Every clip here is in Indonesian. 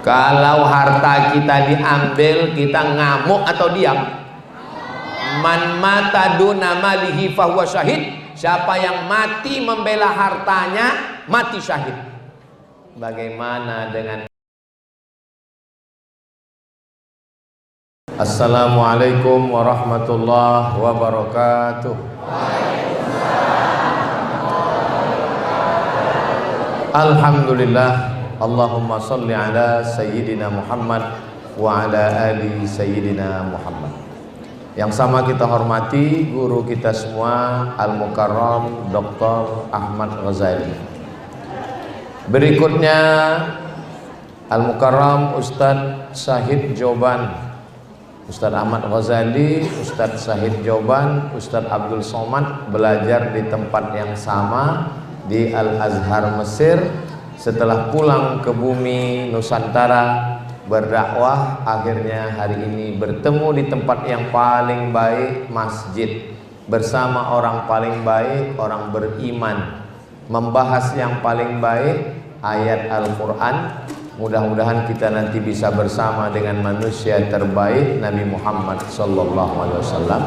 Kalau harta kita diambil, kita ngamuk atau diam? Man mata duna malihi fahuwa syahid. Siapa yang mati membela hartanya, mati syahid. Bagaimana dengan Assalamualaikum warahmatullahi wabarakatuh. Alhamdulillah, Allahumma salli ala Sayyidina Muhammad wa ala ali Sayyidina Muhammad. Yang sama kita hormati guru kita semua, Al-Mukarram Dr. Ahmad Ghazali. Berikutnya Al-Mukarram Ustadz Syahid Joban, Ustadz Ahmad Ghazali, Ustadz Syahid Joban, Ustadz Abdul Somad belajar di tempat yang sama di Al-Azhar Mesir. Setelah pulang ke bumi Nusantara berdakwah, akhirnya hari ini bertemu di tempat yang paling baik, masjid, bersama orang paling baik, orang beriman, membahas yang paling baik, ayat Al-Quran. Mudah-mudahan kita nanti bisa bersama dengan manusia terbaik, Nabi Muhammad SAW,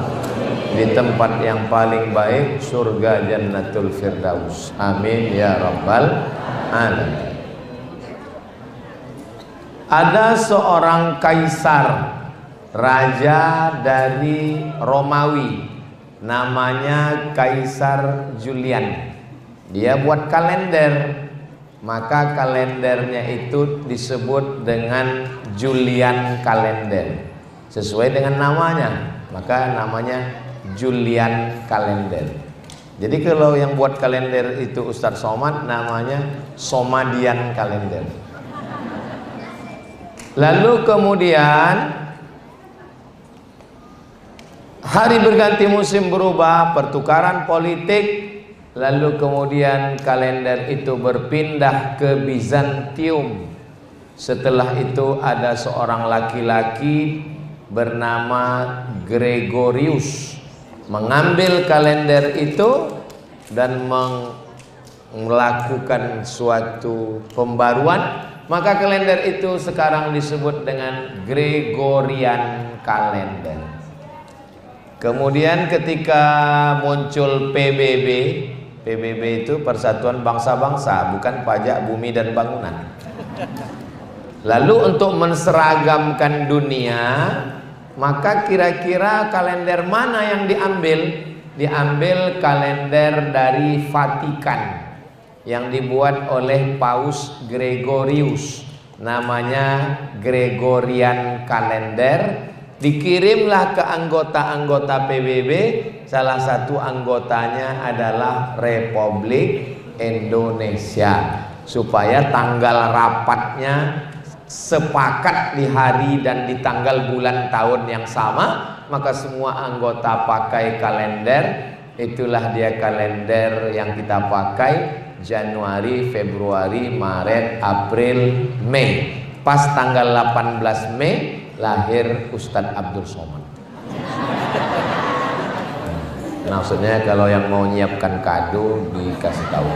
di tempat yang paling baik, surga Jannatul Firdaus. Amin ya rabbal alamin. Ada seorang kaisar, raja dari Romawi, namanya Kaisar Julian. Dia buat kalender, maka kalendernya itu disebut dengan Julian kalender, sesuai dengan namanya, maka namanya Julian kalender. Jadi kalau yang buat kalender itu Ustadz Somad, namanya Somadian kalender. Lalu kemudian hari berganti musim berubah, pertukaran politik. Lalu kemudian kalender itu berpindah ke Bizantium. Setelah itu ada seorang laki-laki bernama Gregorius mengambil kalender itu dan melakukan suatu pembaruan. Maka kalender itu sekarang disebut dengan Gregorian kalender. Kemudian ketika muncul PBB, PBB itu Persatuan Bangsa-Bangsa, bukan Pajak Bumi dan Bangunan. Lalu untuk menseragamkan dunia, maka kira-kira kalender mana yang diambil? Diambil kalender dari Vatikan yang dibuat oleh Paus Gregorius, namanya Gregorian kalender. Dikirimlah ke anggota-anggota PBB, salah satu anggotanya adalah Republik Indonesia, supaya tanggal rapatnya sepakat di hari dan di tanggal bulan tahun yang sama. Maka semua anggota pakai kalender. Itulah dia kalender yang kita pakai, Januari, Februari, Maret, April, Mei. Pas tanggal 18 Mei lahir Ustadz Abdul Somad. Maksudnya kalau yang mau nyiapkan kado dikasih tahu.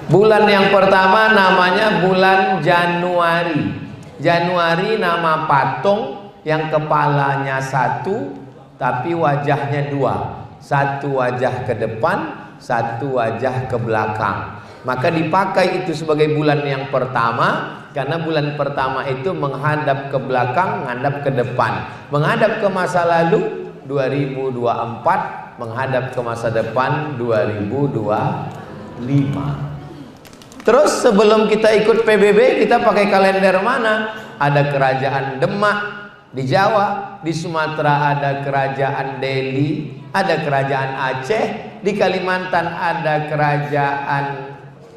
Bulan yang pertama namanya bulan Januari. Januari nama patung yang kepalanya satu tapi wajahnya dua. Satu wajah ke depan, satu wajah ke belakang. Maka dipakai itu sebagai bulan yang pertama, karena bulan pertama itu menghadap ke belakang, menghadap ke depan. Menghadap ke masa lalu 2024, menghadap ke masa depan 2025. Terus sebelum kita ikut PBB, kita pakai kalender mana? Ada kerajaan Demak di Jawa, di Sumatera ada kerajaan Delhi, ada kerajaan Aceh, di Kalimantan ada kerajaan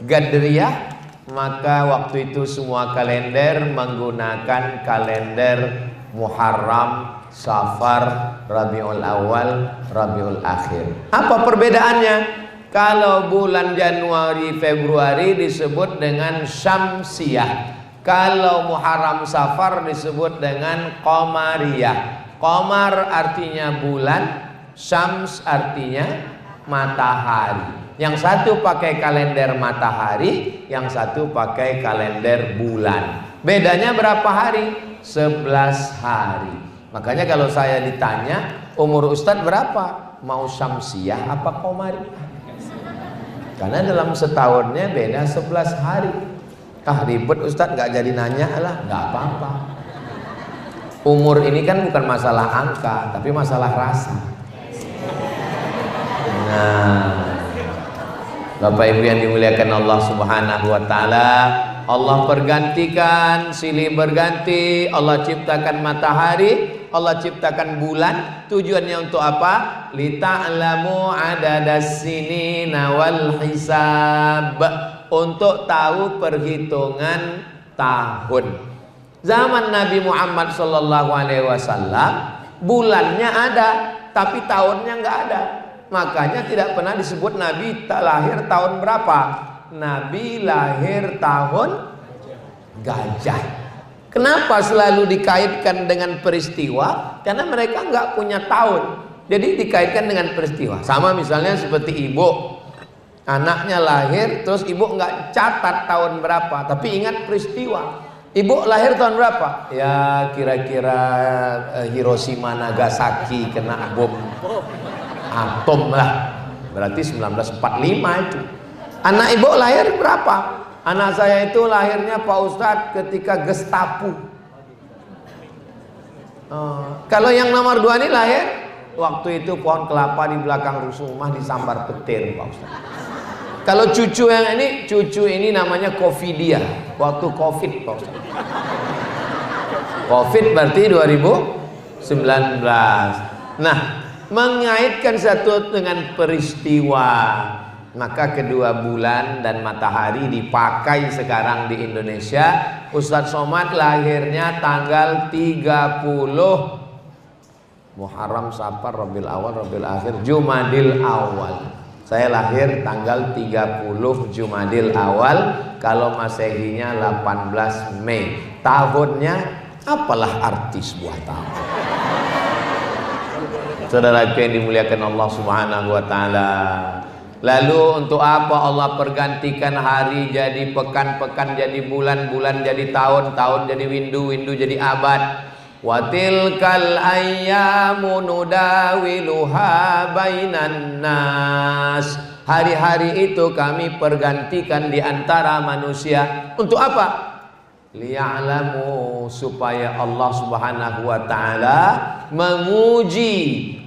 Gadriyah. Maka waktu itu semua kalender menggunakan kalender Muharram, Safar, Rabiul Awal, Rabiul Akhir. Apa perbedaannya? Kalau bulan Januari, Februari disebut dengan Syamsiyah. Kalau Muharram, Safar disebut dengan Qamariyah. Qamar artinya bulan, Syams artinya matahari. Yang satu pakai kalender matahari, yang satu pakai kalender bulan. Bedanya berapa hari? 11 hari. Makanya kalau saya ditanya, umur Ustadz berapa? Mau syamsiah apa komari? Karena dalam setahunnya beda 11 hari. Ah ribet Ustadz, gak jadi nanya lah. Gak apa-apa. Umur ini kan bukan masalah angka, tapi masalah rasa. Nah, Bapak Ibu yang dimuliakan Allah Subhanahu wa taala, Allah pergantikan, silih berganti, Allah ciptakan matahari, Allah ciptakan bulan. Tujuannya untuk apa? Lita'lamu adadas sinina wal hisab, untuk tahu perhitungan tahun. Zaman Nabi Muhammad sallallahu alaihi wasallam bulannya ada, tapi tahunnya nggak ada. Makanya tidak pernah disebut Nabi lahir tahun berapa. Nabi lahir tahun gajah. Kenapa selalu dikaitkan dengan peristiwa? Karena mereka nggak punya tahun, jadi dikaitkan dengan peristiwa. Sama misalnya seperti ibu, anaknya lahir, terus ibu nggak catat tahun berapa, tapi ingat peristiwa. Ibu lahir tahun berapa? Ya kira-kira Hiroshima Nagasaki kena bom atom lah, berarti 1945 itu. Anak ibu lahir berapa? Anak saya itu lahirnya Pak Ustadz ketika Gestapo. Kalau yang nomor 2 ini lahir waktu itu pohon kelapa di belakang rumah disambar petir Pak Ustadz. Kalau cucu yang ini, cucu ini namanya Covidia, waktu Covid Pak Ustadz. Covid berarti 2019. Nah, mengaitkan satu dengan peristiwa, maka kedua bulan dan matahari dipakai sekarang di Indonesia. Ustadz Somad lahirnya tanggal 30 Muharram, Safar, Rabiul Awal, Rabiul Akhir, Jumadil Awal. Saya lahir tanggal 30 Jumadil Awal. Kalau Masehinya 18 Mei. Tahunnya apalah arti sebuah tahun. Saudara yang dimuliakan Allah Subhanahu wa taala. Lalu untuk apa Allah pergantikan hari jadi pekan, pekan jadi bulan, bulan jadi tahun, tahun jadi windu, windu jadi abad. Wa tilkal ayyamu nudawiluha bainan nas. Hari-hari itu kami pergantikan di antara manusia. Untuk apa? Liya'lamu, supaya Allah Subhanahu wa taala menguji.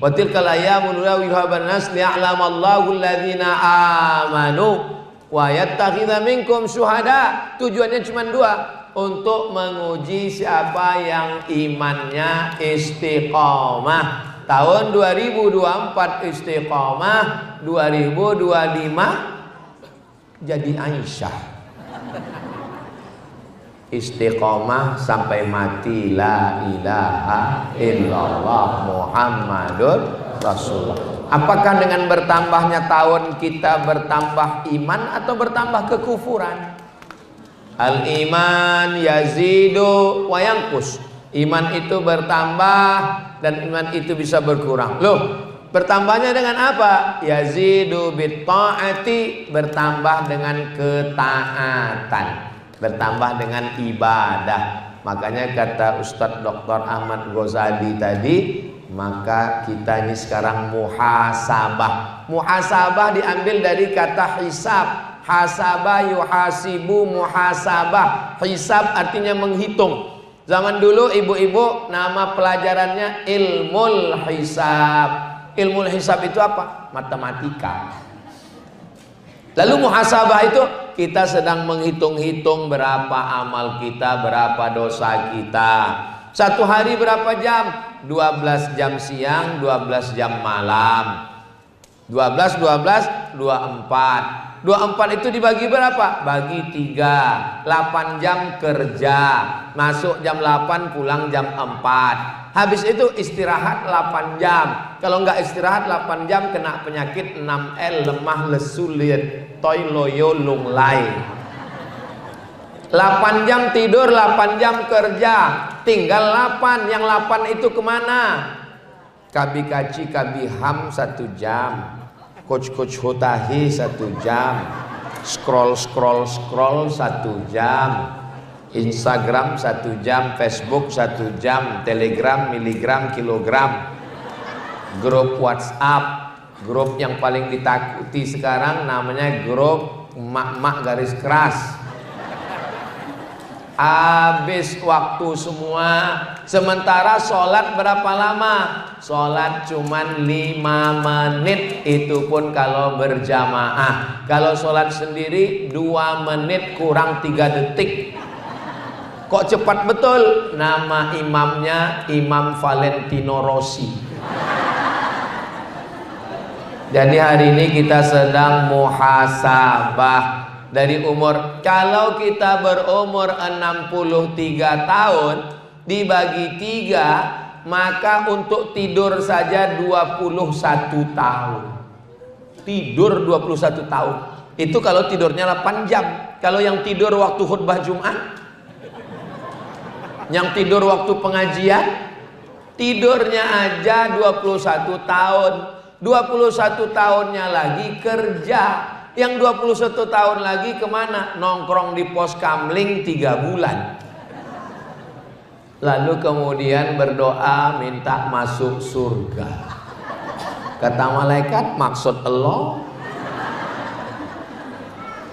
Wa tilkal ayyamu nudawiluha bainan nas liya'lamallahu alladhina amanu wa yattakhidha minkum syuhada. Tujuannya cuma 2, untuk menguji siapa yang imannya istiqomah. Tahun 2024 istiqomah, 2025 jadi Aisyah. Istiqomah sampai mati, la ilaha illallah Muhammadur Rasulullah. Apakah dengan bertambahnya tahun kita bertambah iman atau bertambah kekufuran? Al iman yazidu wa yanqus. Iman itu bertambah dan iman itu bisa berkurang. Loh, bertambahnya dengan apa? Yazidu bit taati, bertambah dengan ketaatan, bertambah dengan ibadah. Makanya kata Ustadz Dr. Ahmad Ghazali tadi, maka kita ini sekarang muhasabah. Muhasabah diambil dari kata hisab. Hasabah yuhasibu, muhasabah. Hisab artinya menghitung. Zaman dulu ibu-ibu nama pelajarannya ilmul hisab. Ilmul hisab itu apa? Matematika. Lalu muhasabah itu kita sedang menghitung-hitung berapa amal kita, berapa dosa kita. Satu hari berapa jam? 12 jam siang, 12 jam malam. 12, 12, 24. 24 itu dibagi berapa? Bagi 3. 8 jam kerja. Masuk jam 8, pulang jam 4. Habis itu istirahat 8 jam. Kalau nggak istirahat 8 jam kena penyakit 6L, lemah, lesu, liat, toy, loyo, lunglai. 8 jam tidur, 8 jam kerja. Tinggal 8. Yang 8 itu kemana? Kabi kaci, kabi ham 1 jam. Coach Hutahi 1 jam, scroll 1 jam, Instagram 1 jam, Facebook 1 jam, Telegram, miligram, kilogram, grup WhatsApp, grup yang paling ditakuti sekarang namanya grup emak-emak garis keras. Habis waktu semua. Sementara sholat berapa lama? Sholat cuman 5 menit, itu pun kalau berjamaah. Kalau sholat sendiri 2 menit kurang 3 detik. Kok cepat betul? Nama imamnya Imam Valentino Rossi. Jadi hari ini kita sedang muhasabah dari umur. Kalau kita berumur 63 tahun dibagi 3, maka untuk tidur saja 21 tahun. Tidur 21 tahun. Itu kalau tidurnya 8 jam. Kalau yang tidur waktu khutbah Jumat, yang tidur waktu pengajian, tidurnya aja 21 tahun. 21 tahunnya lagi kerja. Yang 21 tahun lagi kemana? Nongkrong di pos kamling 3 bulan. Lalu kemudian berdoa minta masuk surga. Kata malaikat, maksud Allah.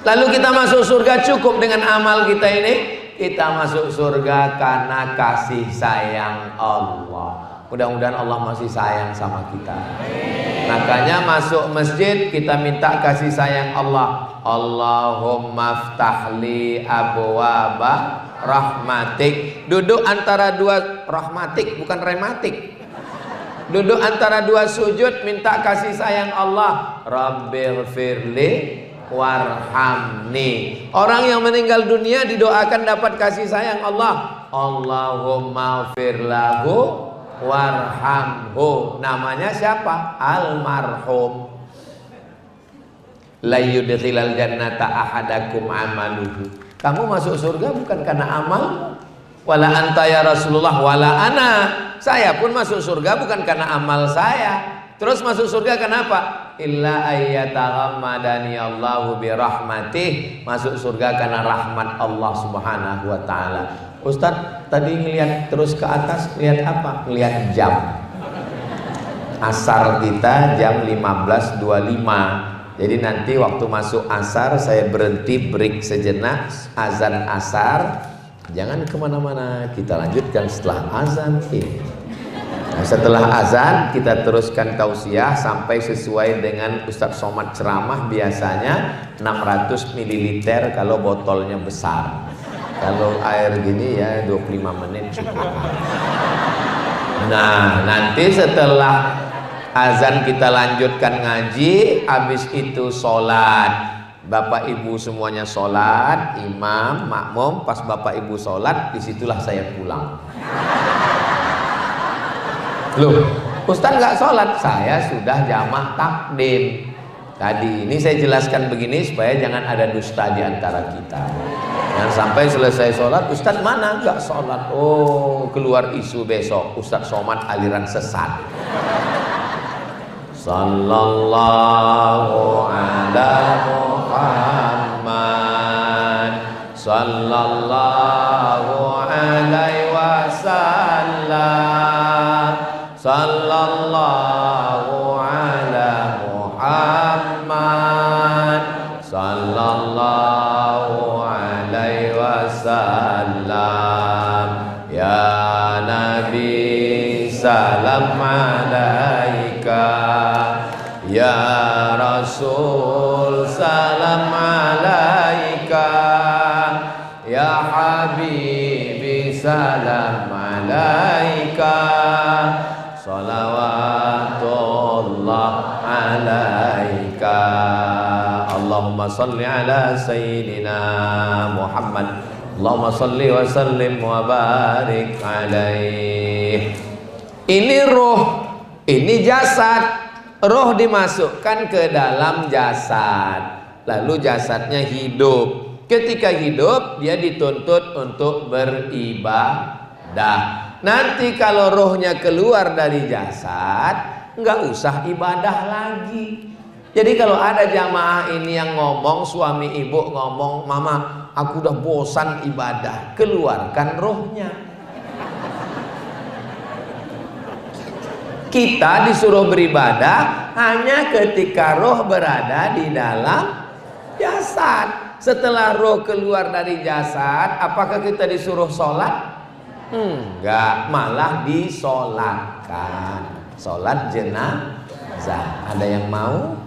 Lalu kita masuk surga cukup dengan amal kita ini. Kita masuk surga karena kasih sayang Allah. Mudah-mudahan Allah masih sayang sama kita. Makanya masuk masjid kita minta kasih sayang Allah. Allahumma ftahli abwaba rahmatik. Duduk antara 2 rahmatik, bukan rematik. Duduk antara 2 sujud minta kasih sayang Allah. Rabbighfirli warhamni. Orang yang meninggal dunia didoakan dapat kasih sayang Allah. Allahumma firlahu warhamhu. Namanya siapa? Almarhum. La yudkhilal jannata ahadakum amaluhu. Kamu masuk surga bukan karena amal. Wala anta ya Rasulullah wala ana. Saya pun masuk surga bukan karena amal saya. Terus masuk surga kenapa? Illa ayyataghammadani Allahu birahmatih. Masuk surga karena rahmat Allah Subhanahu wa taala. Ustadz tadi ngelihat terus ke atas, lihat apa? Lihat jam. Asar kita jam 15.25. Jadi nanti waktu masuk asar saya berhenti break sejenak, azan asar. Jangan kemana-mana, kita lanjutkan setelah azan ini. Nah, setelah azan kita teruskan tausiah sampai sesuai dengan Ustadz Somad ceramah, biasanya 600 ml kalau botolnya besar. Kalau air gini ya 25 menit cukup. Nah, nanti setelah azan kita lanjutkan ngaji, habis itu sholat. Bapak ibu semuanya sholat, imam, makmum. Pas bapak ibu sholat, disitulah saya pulang. Loh, Ustaz nggak sholat? Saya sudah jamak takdim. Tadi ini saya jelaskan begini supaya jangan ada dusta di antara kita. Jangan sampai selesai sholat, Ustaz mana? Nggak sholat. Oh, keluar isu besok Ustaz Somad aliran sesat. Sallallahu ala Muhammad, sallallahu alaihi wasallam, sallallahu ala Muhammad, sallallahu alaihi wasallam. Ya Nabi salam alaika, ya Rasul salam alaika, ya Habibi salam alaika, salawatullah alaika. Allahumma salli ala Sayyidina Muhammad, Allahumma salli wa sallim wa barik alaih. Ini roh, ini jasad. Roh dimasukkan ke dalam jasad, lalu jasadnya hidup. Ketika hidup dia dituntut untuk beribadah. Nanti kalau rohnya keluar dari jasad, nggak usah ibadah lagi. Jadi kalau ada jamaah ini yang ngomong, suami ibu ngomong, mama aku udah bosan ibadah, keluarkan rohnya. Kita disuruh beribadah hanya ketika roh berada di dalam jasad. Setelah roh keluar dari jasad, apakah kita disuruh sholat? Enggak, malah disolatkan. Sholat jenazah. Ada yang mau?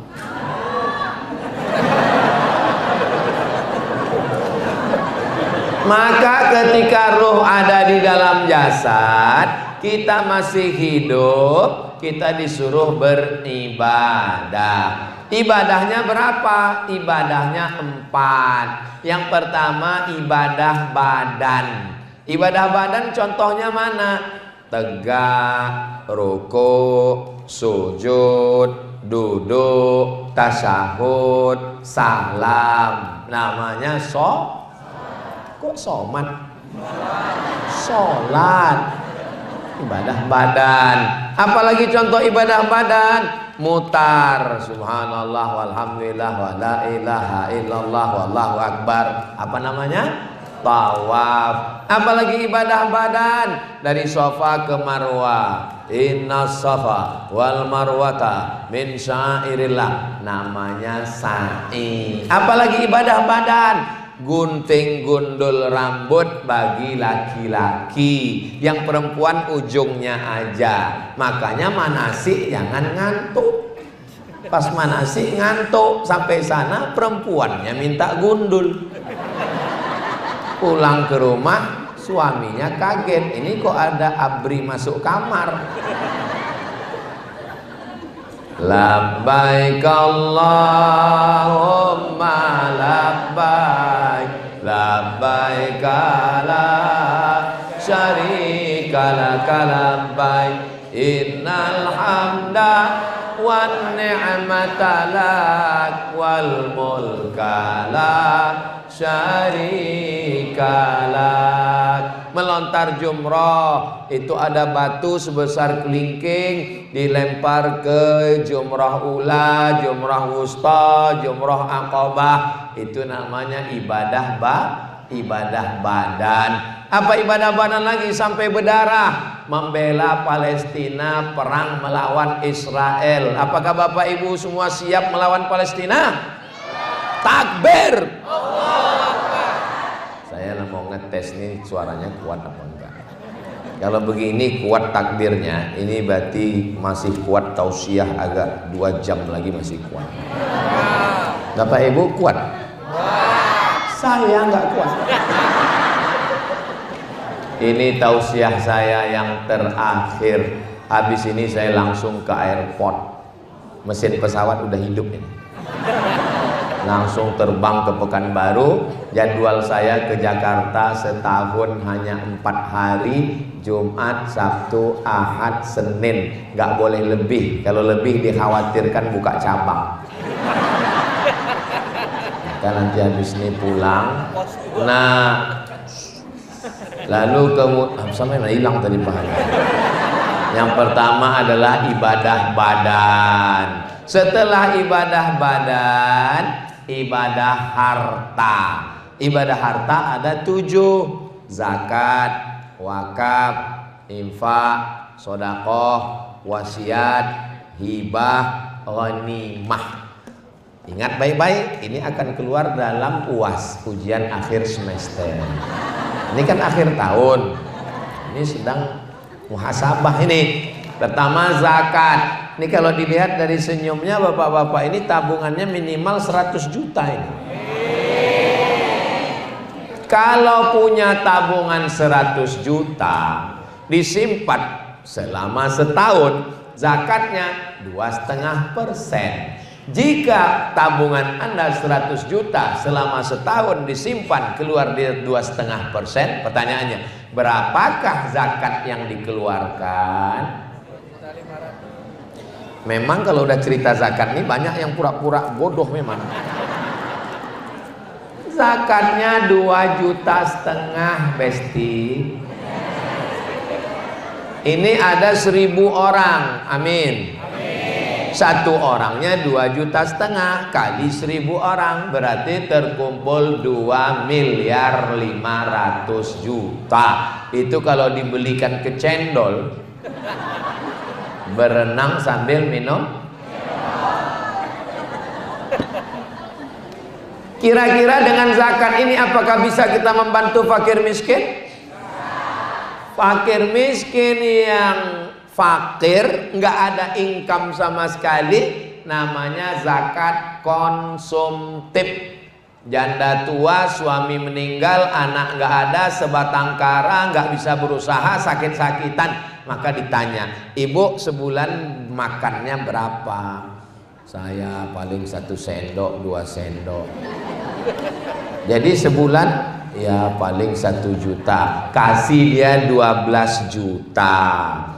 Maka ketika roh ada di dalam jasad, kita masih hidup, kita disuruh beribadah. Ibadahnya berapa? Ibadahnya 4. Yang pertama ibadah badan. Ibadah badan contohnya mana? Tegak, ruku, sujud, duduk, tasyahud, salam. Namanya kok somat? Sholat. Ibadah badan. Apalagi contoh ibadah badan? Mutar, subhanallah walhamdulillah wa la ilaha illallah wallahu akbar. Apa namanya? Tawaf. Apalagi ibadah badan? Dari Safa ke Marwah. Inna safa wal marwata min syairillah. Namanya sa'i. Apalagi ibadah badan? Gunting gundul rambut bagi laki-laki, yang perempuan ujungnya aja. Makanya manasik jangan ngantuk. Pas manasik ngantuk, sampai sana perempuannya minta gundul. Pulang ke rumah suaminya kaget, ini kok ada abri masuk kamar. Labbaik Allahumma labbaik, labbaik la syarika laka labbaik, innal hamda wan ni'mata lak wal mulka la syarika lak. Melontar jumrah itu ada batu sebesar kelingking dilempar ke jumrah ula, jumrah wusta, jumrah aqabah. Itu namanya ibadah badan. Apa ibadah badan lagi? Sampai berdarah, membela Palestina, perang melawan Israel. Apakah Bapak Ibu semua siap melawan Palestina? Takbir. Saya mau ngetes nih suaranya kuat apa enggak. Kalau begini kuat takbirnya, ini berarti masih kuat tausiah, agak 2 jam lagi masih kuat. Bapak Ibu kuat? Saya nggak kuat. Ini tausiah saya yang terakhir. Habis ini saya langsung ke airport. Mesin pesawat udah hidup ini. Langsung terbang ke Pekanbaru. Jadwal saya ke Jakarta setahun hanya 4 hari, Jumat, Sabtu, Ahad, Senin. Nggak boleh lebih. Kalau lebih dikhawatirkan buka cabang. Maka nanti habis ini pulang. Nah, lalu sampai hilang tadi pahala. Yang pertama adalah ibadah badan. Setelah ibadah badan, ibadah harta. Ibadah harta ada 7: zakat, wakaf, infak, sedekah, wasiat, hibah, ghanimah. Ingat baik-baik, ini akan keluar dalam UAS, ujian akhir semester. Ini kan akhir tahun. Ini sedang muhasabah ini. Pertama zakat. Ini kalau dilihat dari senyumnya bapak-bapak ini tabungannya minimal 100 juta ini. Kalau punya tabungan 100 juta disimpan selama setahun, zakatnya 2,5%. Jika tabungan Anda 100 juta selama setahun disimpan keluar di 2,5%, pertanyaannya, berapakah zakat yang dikeluarkan? Memang kalau udah cerita zakat nih banyak yang pura-pura bodoh memang. Zakatnya 2,5 juta, Besti. Ini ada 1.000 orang, amin. Satu orangnya 2,5 juta kali 1.000 orang berarti terkumpul 2.500.000.000. Itu kalau dibelikan ke cendol, berenang sambil minum. Kira-kira dengan zakat ini apakah bisa kita membantu fakir miskin? Fakir miskin yang fakir, nggak ada income sama sekali, namanya zakat konsumtif. Janda tua, suami meninggal, anak nggak ada, sebatang kara, nggak bisa berusaha, sakit-sakitan, maka ditanya, ibu sebulan makannya berapa? Saya paling 1 sendok 2 sendok. Jadi sebulan ya paling 1 juta, kasih dia 12 juta.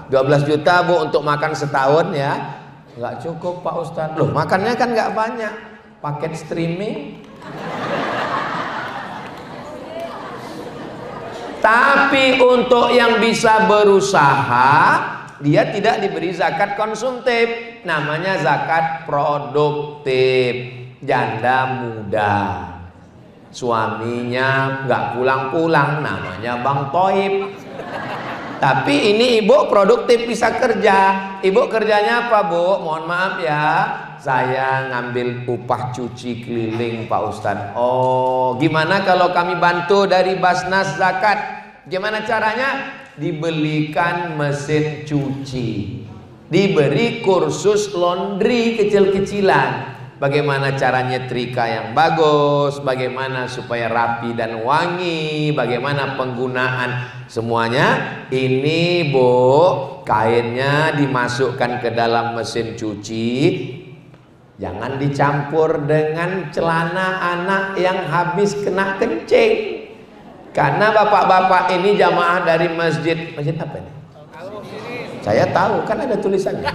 12 juta Bu untuk makan setahun ya. Nggak cukup Pak Ustadz. Loh makannya kan nggak banyak, paket streaming. Tapi untuk yang bisa berusaha, dia tidak diberi zakat konsumtif, namanya zakat produktif. Janda muda, suaminya nggak pulang-pulang, namanya Bang Toib. Tapi ini ibu produktif, bisa kerja. Ibu kerjanya apa Bu? Mohon maaf ya, saya ngambil upah cuci keliling Pak Ustadz. Oh gimana kalau kami bantu dari Basnas Zakat? Gimana caranya? Dibelikan mesin cuci, diberi kursus laundry kecil-kecilan, bagaimana cara nyetrika yang bagus, bagaimana supaya rapi dan wangi, bagaimana penggunaan semuanya. Ini Bu, kainnya dimasukkan ke dalam mesin cuci, jangan dicampur dengan celana anak yang habis kena kencing. Karena bapak-bapak ini jamaah dari masjid apa ini? Saya tahu, kan ada tulisannya.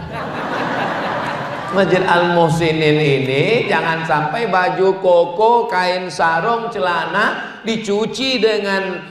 Masjid Al-Muhsinin ini jangan sampai baju koko, kain sarung, celana dicuci dengan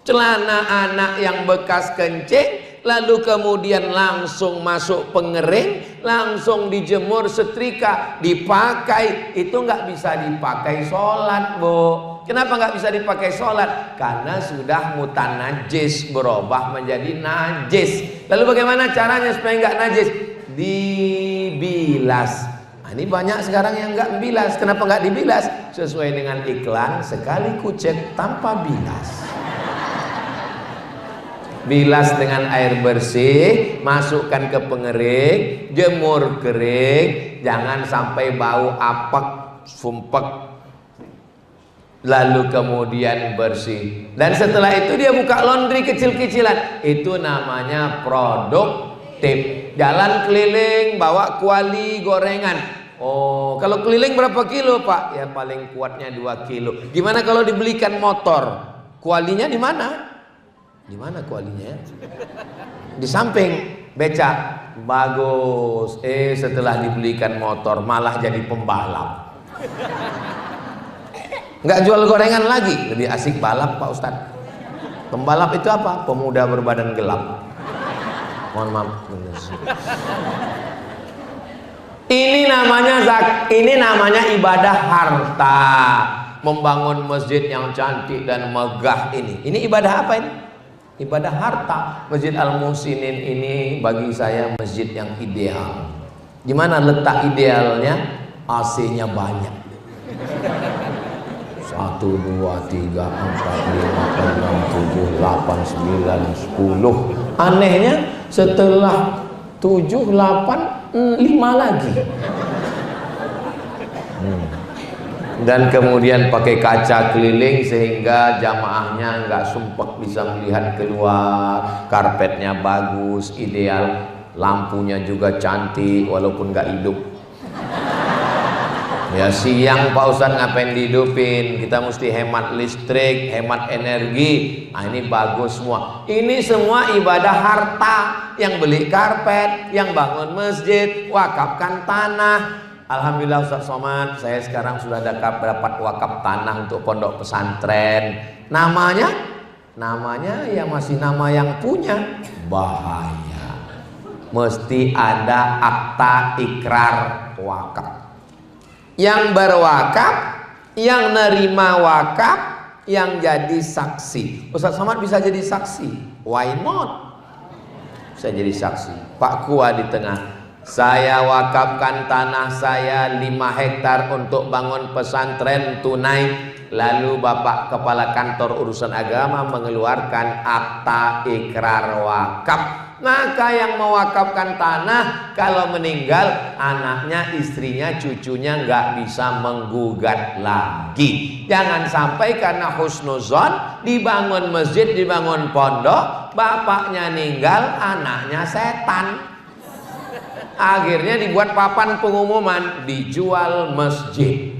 celana anak yang bekas kencing, lalu kemudian langsung masuk pengering, langsung dijemur, setrika, dipakai. Itu nggak bisa dipakai sholat Bu. Kenapa nggak bisa dipakai sholat? Karena sudah mutanajis, berubah menjadi najis. Lalu bagaimana caranya supaya nggak najis? Dibilas. Nah, ini banyak sekarang yang nggak bilas. Kenapa nggak dibilas? Sesuai dengan iklan, sekali kucek tanpa bilas. Bilas dengan air bersih, masukkan ke pengering, jemur kering, jangan sampai bau apek, sumpek. Lalu kemudian bersih. Dan setelah itu dia buka laundry kecil-kecilan. Itu namanya produktif. Jalan keliling bawa kuali gorengan. Oh, kalau keliling berapa kilo Pak? Ya paling kuatnya 2 kilo. Gimana kalau dibelikan motor? Kualinya di mana? Di mana kualinya? Di samping becak. Bagus. Setelah dibelikan motor malah jadi pembalap. Nggak jual gorengan lagi, lebih asik balap Pak Ustadz. Pembalap itu apa? Pemuda berbadan gelap. Mohon maaf. Ini namanya ibadah harta. Membangun masjid yang cantik dan megah ini. Ini ibadah apa ini? Ibadah harta. Masjid Al-Muhsinin ini bagi saya masjid yang ideal. Gimana letak idealnya? AC-nya banyak. 1, 2, 3, 4, 5, 6, 7, 8, 9, 10. Anehnya setelah 7, 8, 5 lagi. Dan kemudian pakai kaca keliling sehingga jamaahnya nggak sumpek, bisa melihat keluar. Karpetnya bagus, ideal. Lampunya juga cantik walaupun nggak hidup. Ya siang Pak Ustadz ngapain dihidupin? Kita mesti hemat listrik, hemat energi. Nah ini bagus semua. Ini semua ibadah harta. Yang beli karpet, yang bangun masjid, wakafkan tanah. Alhamdulillah Ustadz Somad, saya sekarang sudah dapat wakaf tanah untuk pondok pesantren. Namanya ya masih nama yang punya. Bahaya. mesti ada akta ikrar wakaf. Yang berwakaf, yang nerima wakaf, yang jadi saksi. Ustaz Somad bisa jadi saksi, why not? Bisa jadi saksi. Pak Kua di tengah, saya wakafkan tanah saya 5 hektar untuk bangun pesantren tunai. Lalu Bapak Kepala Kantor Urusan Agama mengeluarkan akta ikrar wakaf. Maka yang mewakafkan tanah kalau meninggal, anaknya, istrinya, cucunya nggak bisa menggugat lagi. Jangan sampai karena husnuzon dibangun masjid, dibangun pondok, bapaknya meninggal, anaknya setan. Akhirnya dibuat papan pengumuman, dijual masjid.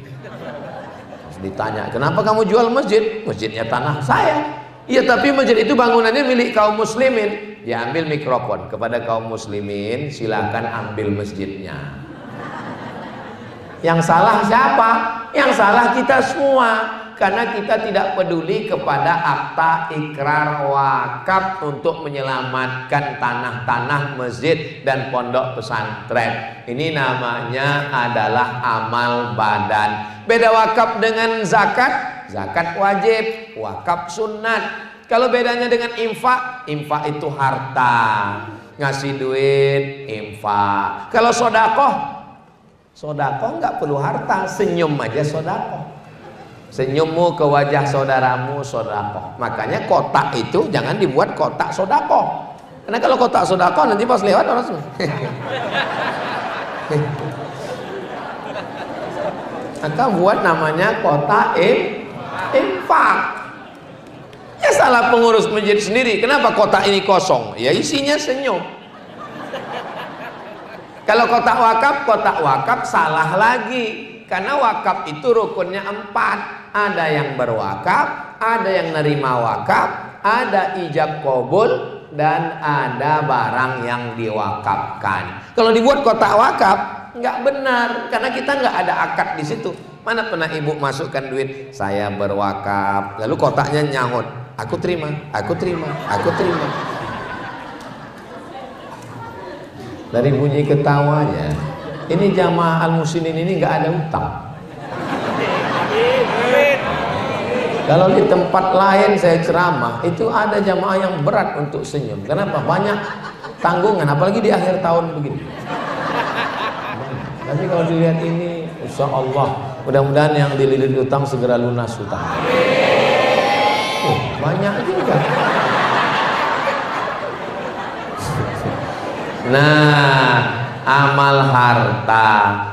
Ditanya, kenapa kamu jual masjid? Masjidnya tanah saya. Iya, tapi masjid itu bangunannya milik kaum muslimin. Dia ambil mikrofon kepada kaum muslimin, silakan ambil masjidnya. Yang salah siapa? Yang salah kita semua, karena kita tidak peduli kepada akta ikrar wakaf untuk menyelamatkan tanah-tanah masjid dan pondok pesantren. Ini namanya adalah amal badan. Beda wakaf dengan zakat. Zakat wajib, wakaf sunat. Kalau bedanya dengan infak, infak itu harta, ngasih duit, infak. Kalau sodakoh, sodakoh nggak perlu harta, senyum aja sodakoh. Senyummu ke wajah saudaramu sodakoh. Makanya kotak itu jangan dibuat kotak sodakoh. Karena kalau kotak sodakoh nanti pas lewat orang semua. Maka buat namanya kotak infak. Ya salah pengurus masjid sendiri. Kenapa kotak ini kosong? Ya isinya senyum. Kalau kotak wakaf salah lagi. Karena wakaf itu rukunnya 4. Ada yang berwakaf, ada yang nerima wakaf, ada ijab kabul, dan ada barang yang diwakafkan. Kalau dibuat kotak wakaf nggak benar, karena kita nggak ada akad di situ. Mana pernah ibu masukkan duit, saya berwakaf, lalu kotaknya nyahut, aku terima, aku terima, aku terima. Dari bunyi ketawanya, ini jamaah al-muslimin ini nggak ada utang. Kalau di tempat lain saya ceramah, itu ada jamaah yang berat untuk senyum. Kenapa? Banyak tanggungan, apalagi di akhir tahun begini. Tapi kalau dilihat ini, insya Allah, mudah-mudahan yang dililit utang segera lunas utang. Banyak juga. Nah, amal harta.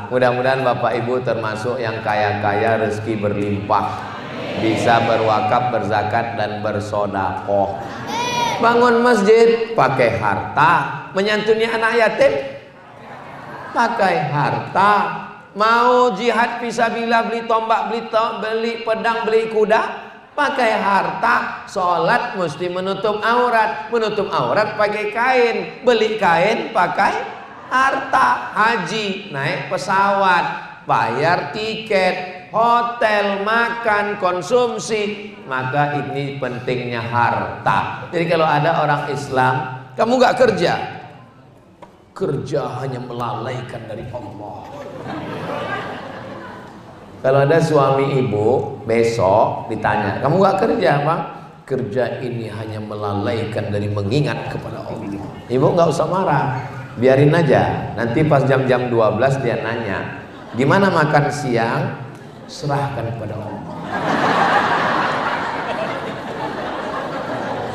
Mudah-mudahan Bapak Ibu termasuk yang kaya-kaya, rezeki berlimpah, bisa berwakaf, berzakat, dan bersodakoh. Bangun masjid pakai harta, menyantuni anak yatim pakai harta, mau jihad fisabilillah, beli tombak, beli pedang, beli kuda pakai harta. Sholat mesti menutup aurat pakai kain, beli kain pakai harta. Haji naik pesawat, bayar tiket, hotel, makan, konsumsi. Maka ini pentingnya harta. Jadi kalau ada orang Islam, kamu nggak kerja hanya melalaikan dari Allah. Kalau ada suami ibu besok ditanya, kamu nggak kerja apa? Kerja ini hanya melalaikan dari mengingat kepada Allah. Ibu nggak usah marah, biarin aja. Nanti pas jam-jam 12 dia nanya, gimana makan siang? Serahkan kepada Allah.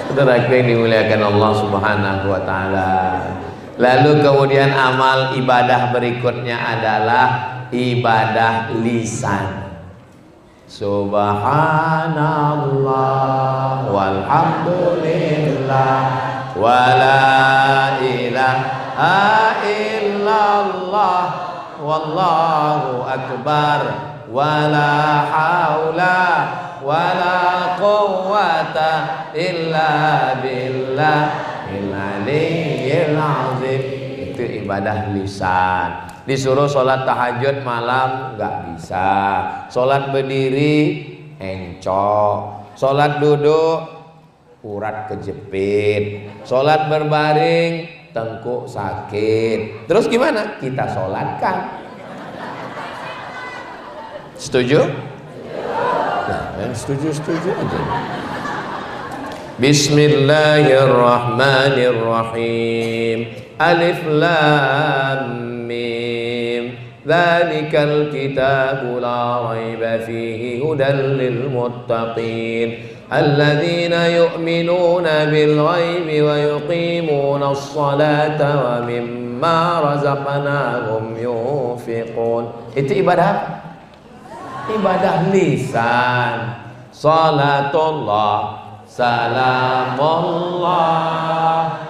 Saudaraku yang dimuliakan Allah Subhanahu wa taala. Lalu kemudian amal ibadah berikutnya adalah ibadah lisan. Subhanallah walhamdulillah wala ilaha illallah wallahu akbar wala haula wala quwwata illa billahil aliyyil azim. Itu ibadah lisan. Disuruh sholat tahajud malam nggak bisa, sholat berdiri encok, sholat duduk urat kejepit, sholat berbaring tengkuk sakit. Terus gimana? Kita sholatkan. Setuju? Nah, yang setuju aja. Bismillahirrahmanirrahim. Alif lam mim. Dzalikal kitabu la raiba fihi hudal lil muttaqin. Alladzina yu'minuna bil ghaibi wa yuqimuna as-salata wa mimma razaqnahum yunfiqun. Itu ibadah apa? Ibadah lisan. Salatullah salamullah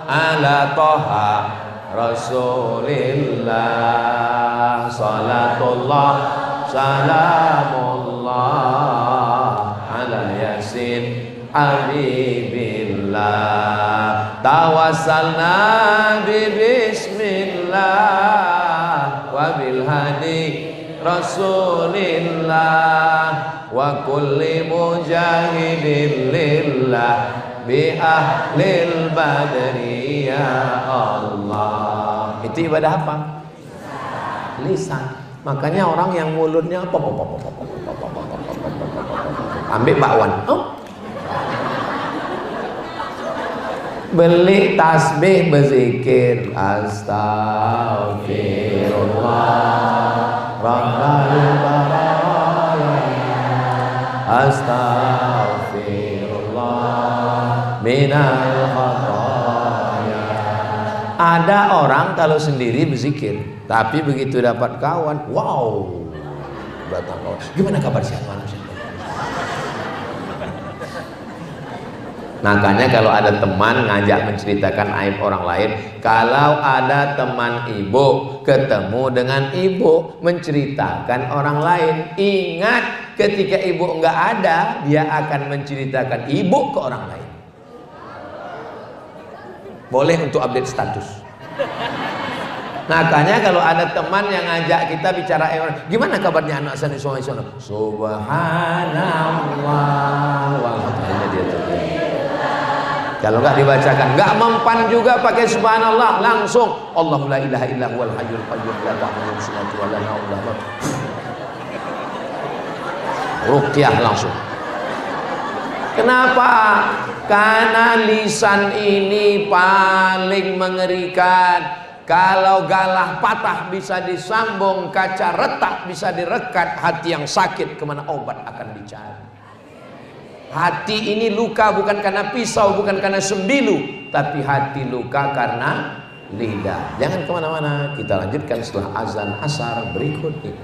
ala toha rasulillah. Salatullah salamullah ala yasin habibillah. Tawassalna bi bismillah wa bil hadi rasulillah wa kulli mujahidin lillah bi ahlil badri ya Allah. Itu ibadah apa? Lisan. Makanya orang yang mulutnya ambil bakwan, beli tasbih berzikir astagfirullah rabbal baraya astaghfirullah minal khataya. Ada orang kalau sendiri berzikir, tapi begitu dapat kawan, wow, datang kawan, gimana kabar, sehat mana? Makanya kalau ada teman ngajak menceritakan aib orang lain, kalau ada teman ibu ketemu dengan ibu menceritakan orang lain, ingat ketika ibu enggak ada, dia akan menceritakan ibu ke orang lain. Boleh untuk update status. Makanya kalau ada teman yang ngajak kita bicara gimana kabarnya anak saya di sana, subhanallah, walhamdulillah, dia tuh. Kalau nggak dibacakan, nggak mempan juga pakai subhanallah, langsung Allahu la ilaha illa huwal hayyul qayyum la ta'khudhuhu sinatun wa la nawm. Ruqyah langsung. Kenapa? Karena lisan ini paling mengerikan. Kalau galah patah bisa disambung, kaca retak bisa direkat, hati yang sakit kemana obat akan dicari. Hati ini luka bukan karena pisau, bukan karena sembilu, tapi hati luka karena lidah. Jangan kemana-mana, kita lanjutkan setelah azan asar berikut ini.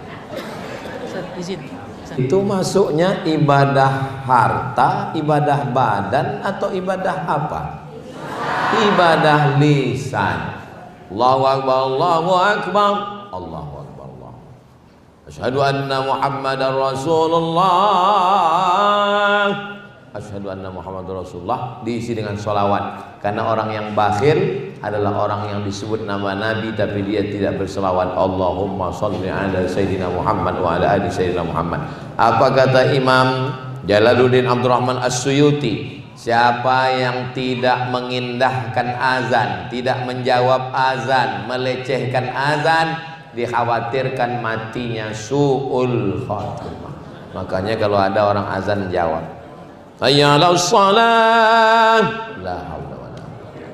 Itu masuknya ibadah harta, ibadah badan, atau ibadah apa? Ibadah lisan. Allahu akbar, Allahu akbar, Allahu akbar, Allah. Asyhadu anna Muhammadar Rasulullah. Asyhadu anna Muhammadar Rasulullah diisi dengan sholawat. Karena orang yang bakhil adalah orang yang disebut nama Nabi tapi dia tidak berselawat. Allahumma sholli ala Sayyidina Muhammad wa ala ali Sayyidina Muhammad. Apa kata Imam Jalaluddin Abdurrahman As-Suyuti? Siapa yang tidak mengindahkan azan, tidak menjawab azan, melecehkan azan, dikhawatirkan matinya su'ul khatimah. Makanya kalau ada orang azan jawab, hayya 'alas shalah, la haula wala quwwata,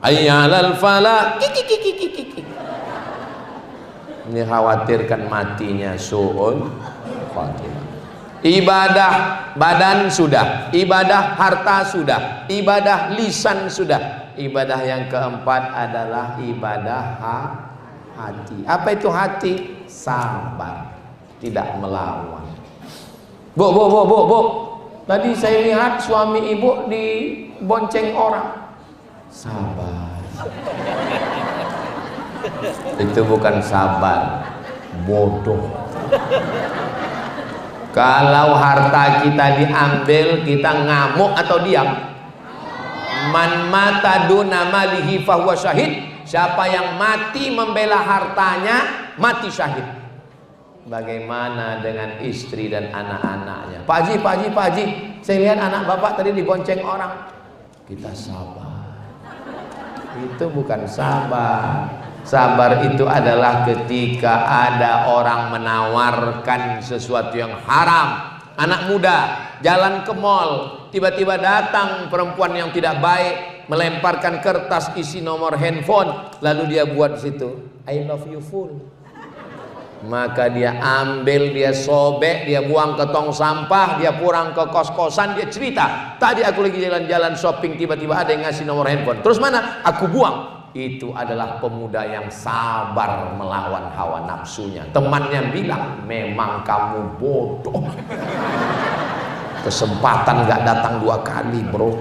hayya 'alal falah, ini khawatirkan matinya su'ul khatimah. Ibadah badan sudah, ibadah harta sudah, ibadah lisan sudah. Ibadah yang keempat adalah ibadah hati. Apa itu hati? Sabar, tidak melawan. Bu, tadi saya lihat suami ibu dibonceng orang. Sabar. Itu bukan sabar, bodoh. Kalau harta kita diambil, kita ngamuk atau diam? Man mata duna malihi fahuwa syahid. Siapa yang mati membela hartanya, mati syahid. Bagaimana dengan istri dan anak-anaknya? Pak Haji, saya lihat anak bapak tadi dibonceng orang. Kita sabar. Itu bukan sabar. Sabar itu adalah ketika ada orang menawarkan sesuatu yang haram. Anak muda jalan ke mall, tiba-tiba datang perempuan yang tidak baik, melemparkan kertas isi nomor handphone, lalu dia buat di situ I love you full. Maka dia ambil, dia sobek, dia buang ke tong sampah, dia pulang ke kos-kosan, dia cerita, tadi aku lagi jalan-jalan shopping, tiba-tiba ada yang ngasih nomor handphone. Terus mana? Aku buang. Itu adalah pemuda yang sabar melawan hawa nafsunya. Temannya bilang, memang kamu bodoh. Kesempatan gak datang 2 kali, bro.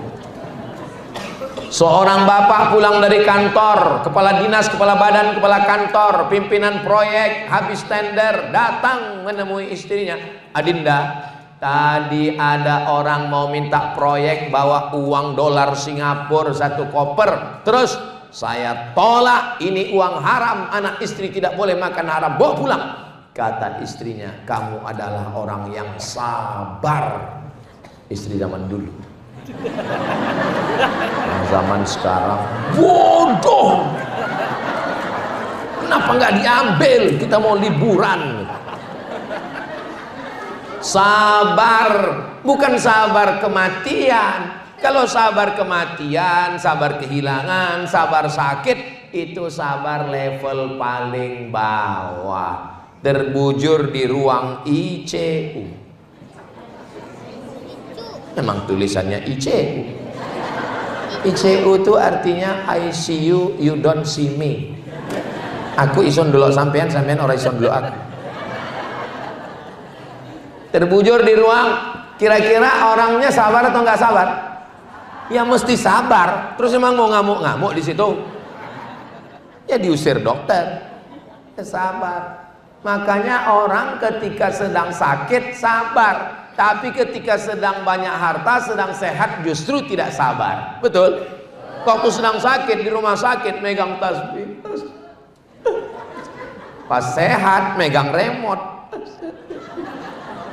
Seorang bapak pulang dari kantor, kepala dinas, kepala badan, kepala kantor, pimpinan proyek, habis tender, datang menemui istrinya. Adinda, tadi ada orang mau minta proyek, bawa uang dolar Singapura 1 koper. Terus saya tolak, ini uang haram, anak istri tidak boleh makan haram, bawa pulang. Kata istrinya, kamu adalah orang yang sabar. Istri zaman dulu. Yang zaman sekarang bodoh. Kenapa nggak diambil? Kita mau liburan. Sabar, bukan sabar kematian. Kalau sabar kematian, sabar kehilangan, sabar sakit, itu sabar level paling bawah. Terbujur di ruang ICU. Memang tulisannya ICU. ICU itu artinya I see you, you don't see me. Aku ison dulu sampean, sampean orang ison dulu aku. Terbujur di ruang, kira-kira orangnya sabar atau nggak sabar? Ya mesti sabar. Terus emang mau ngamuk-ngamuk di situ? Ya diusir dokter. Ya sabar. Makanya orang ketika sedang sakit sabar, tapi ketika sedang banyak harta, sedang sehat justru tidak sabar. Betul? Waktu sedang sakit di rumah sakit megang tasbih. Pas sehat megang remote.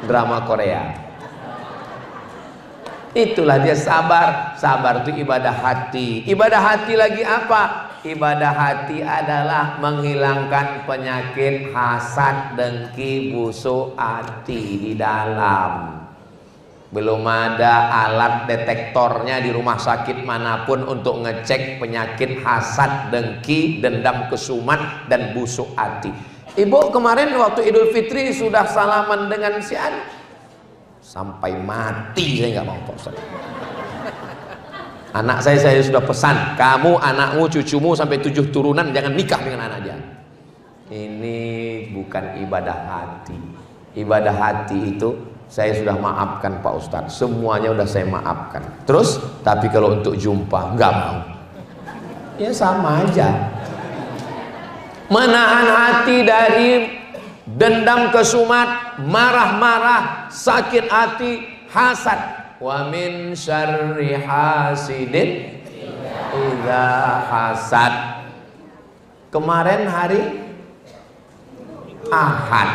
Drama Korea. Itulah dia sabar. Sabar itu ibadah hati. Ibadah hati lagi apa? Ibadah hati adalah menghilangkan penyakit hasad, dengki, busuk hati di dalam. Belum ada alat detektornya di rumah sakit manapun untuk ngecek penyakit hasad, dengki, dendam kesumat, dan busuk hati. Ibu kemarin waktu Idul Fitri sudah salaman dengan si An. Sampai mati saya nggak mau, Pak Ustaz. Anak saya sudah pesan, kamu, anakmu, cucumu sampai 7 turunan jangan nikah dengan anak dia. Ini bukan ibadah hati. Ibadah hati itu saya sudah maafkan Pak Ustaz, semuanya udah saya maafkan. Terus, tapi kalau untuk jumpa nggak mau. Ya sama aja. Menahan hati dari dendam kesumat, marah-marah, sakit hati, hasad. Wa min syarri hasidin idza hasad. Kemarin hari Ahad,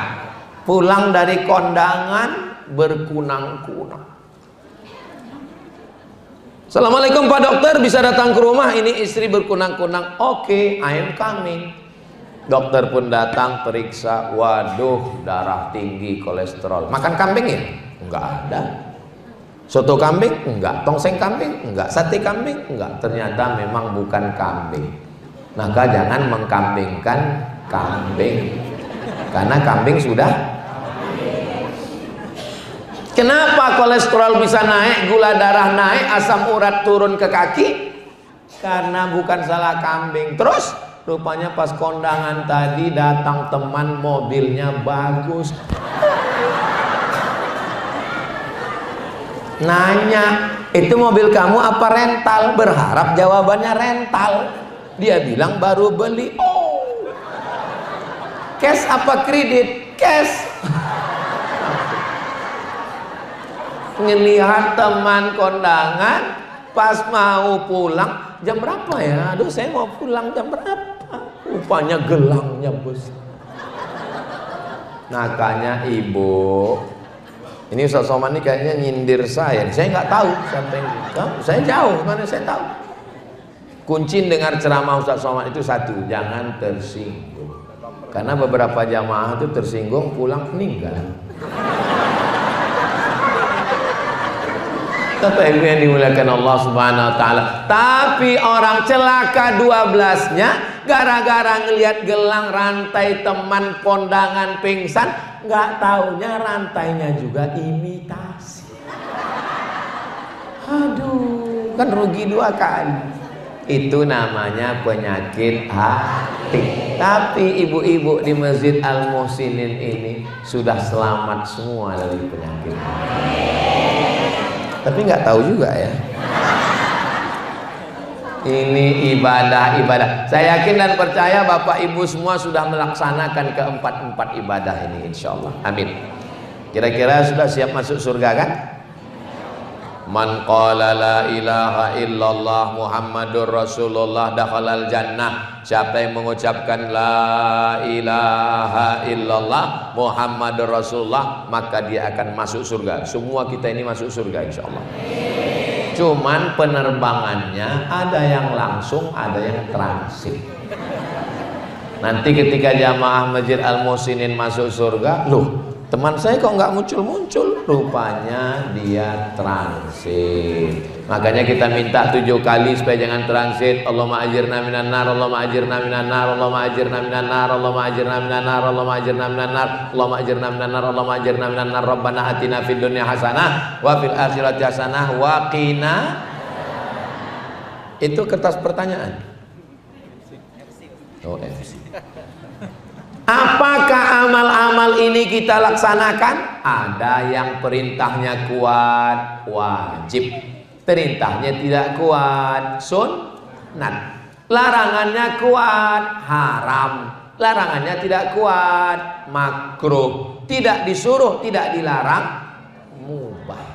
pulang dari kondangan berkunang-kunang. Assalamualaikum Pak Dokter, bisa datang ke rumah, ini istri berkunang-kunang. Oke, I am coming. Dokter pun datang, periksa, waduh darah tinggi, kolesterol. Makan kambing ya? Enggak ada. Soto kambing? Enggak. Tongseng kambing? Enggak. Sate kambing? Enggak. Ternyata memang bukan kambing. Maka jangan mengkambingkan kambing, karena kambing sudah. Kenapa kolesterol bisa naik, gula darah naik, asam urat turun ke kaki? Karena bukan salah kambing. Terus rupanya pas kondangan tadi datang teman, mobilnya bagus. Nanya, itu mobil kamu apa rental? Berharap jawabannya rental. Dia bilang baru beli. Oh, cash apa kredit? Cash. Ngelihat teman kondangan, pas mau pulang, jam berapa ya? Aduh saya mau pulang jam berapa? Rupanya gelangnya bos. Makanya ibu, ini Ustaz Somad ini kayaknya nyindir saya nggak tahu siapa yang saya jauh, mana saya tahu. Kunci dengar ceramah Ustaz Somad itu satu, jangan tersinggung. Karena beberapa jamaah itu tersinggung pulang meninggal. Bapak Ibu yang dimuliakan Allah Subhanahu wa taala. Tapi orang celaka 12-nya gara-gara ngelihat gelang rantai teman kondangan pingsan, nggak taunya rantainya juga imitasi. Aduh, kan rugi 2 kali. Itu namanya penyakit hati. Tapi ibu-ibu di Masjid Al Muhsinin ini sudah selamat semua dari penyakit hati. Tapi nggak tahu juga ya. Ini ibadah. Saya yakin dan percaya Bapak Ibu semua sudah melaksanakan keempat ibadah ini, insya Allah. Amin. Kira-kira sudah siap masuk surga kan? Man qala la ilaha illallah Muhammadur Rasulullah dakhalal jannah. Siapa yang mengucapkan la ilaha illallah Muhammadur Rasulullah, maka dia akan masuk surga. Semua kita ini masuk surga insyaallah. Cuman penerbangannya ada yang langsung, ada yang transit. Nanti ketika jamaah Masjid Al Muhsinin masuk surga, loh, teman saya kok nggak muncul-muncul? Rupanya dia transit. Makanya kita minta 7 kali supaya jangan transit. Allahumma ajirna minan nar, Allahumma ajirna minan nar, Allahumma ajirna minan nar, Allahumma ajirna minan nar, Allahumma ajirna minan nar, Allahumma ajirna minan nar, Allahumma ajirna minan nar. Rabbana atina fid dunya hasanah wa fil akhirati hasanah wa qina. Itu kertas pertanyaan. Oh, MC. Apakah amal-amal ini kita laksanakan? Ada yang perintahnya kuat, wajib. Perintahnya tidak kuat, sunnat. Larangannya kuat, haram. Larangannya tidak kuat, makruh. Tidak disuruh, tidak dilarang, mubah.